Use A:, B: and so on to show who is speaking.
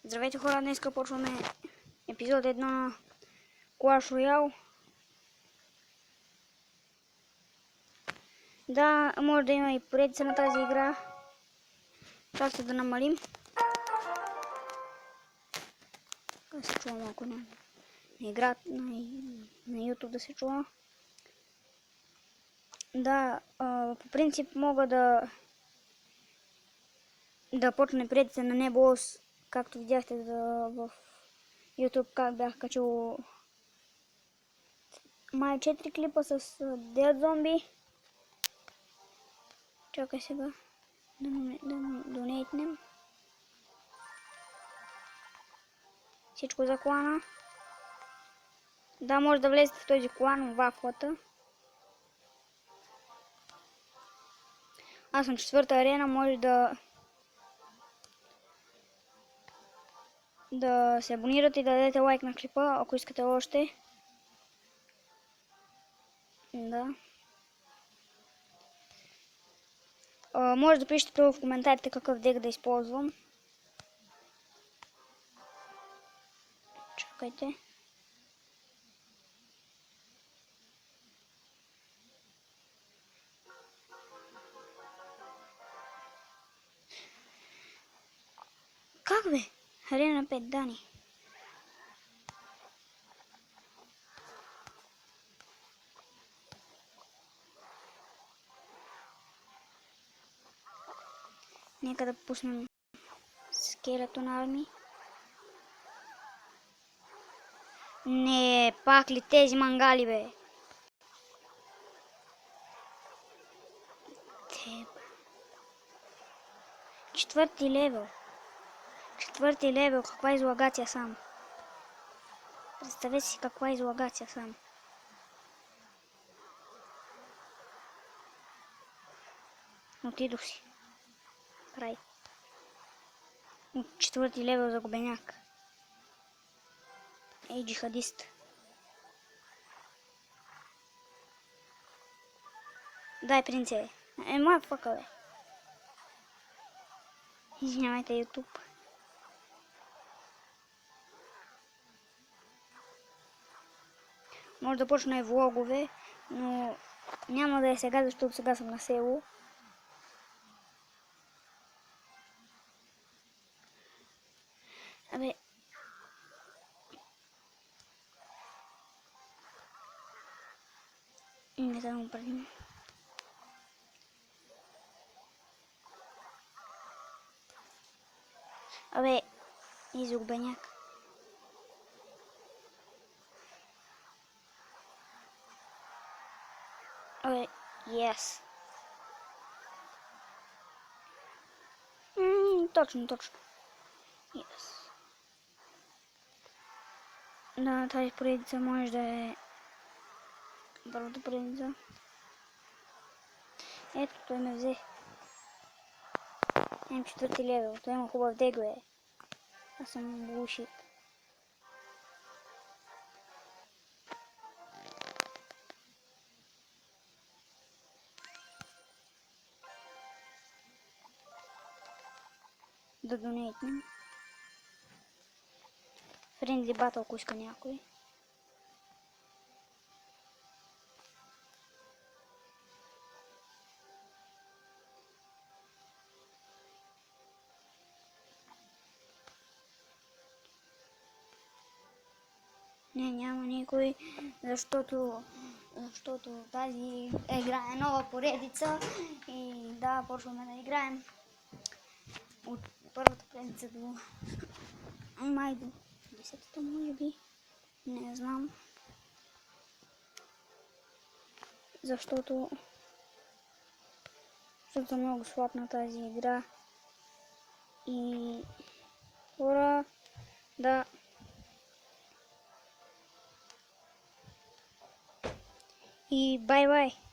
A: Здравейте хора, днеска почваме епизод 1 на Clash Royale. Да, може да има и поредица на тази игра. Чакайте да намалим. Да се чува малко на играта, на YouTube да се чува. Да, по принцип мога да почне поредица на Небос, както видяхте в YouTube как бях качил май 4 клипа с Dead Zombie. Чакай сега да донейтнем. Всичко за клана. Да, може да влезете в този клан, в вафлата. Аз съм четвърта арена, може да се абонирате и да дадете лайк на клипа, ако искате още. Да. Може да пишете в коментарите какъв дек да използвам. Чакайте. Как бе? Арена 5, Дани. Нека да пуснем Skeleton Army. Не, пак ли тези мангали, бе? Четвърти левел. Четвърти левел, каква излагация сам. Представете си каква излагация сам. Отидох си. Край. От четвърти левел загубеняк. Ей, джихадист. Дай, принце. Моя фака, бе. Извинявайте, YouTube. Може да почна и влогове, но няма да е сега, защото сега съм на село. Абе... Не да му предим. Абе... Изогбеняк. Абе... Yes. Точно. Yes. Да, тази поредица може да е първата поредица. Ето, той ме взе. Имам четвърти левел, той има хубав дек, бе. Аз съм bullshit. Да донейтнем. Friendly Battle, ако иска някой. Не, няма никой, защото тази игра е нова поредица и да, почваме да играем от първата поредица до май до 10-та, може би, не знам, защото съм много слаб на тази игра и хора, да. И бай-бай!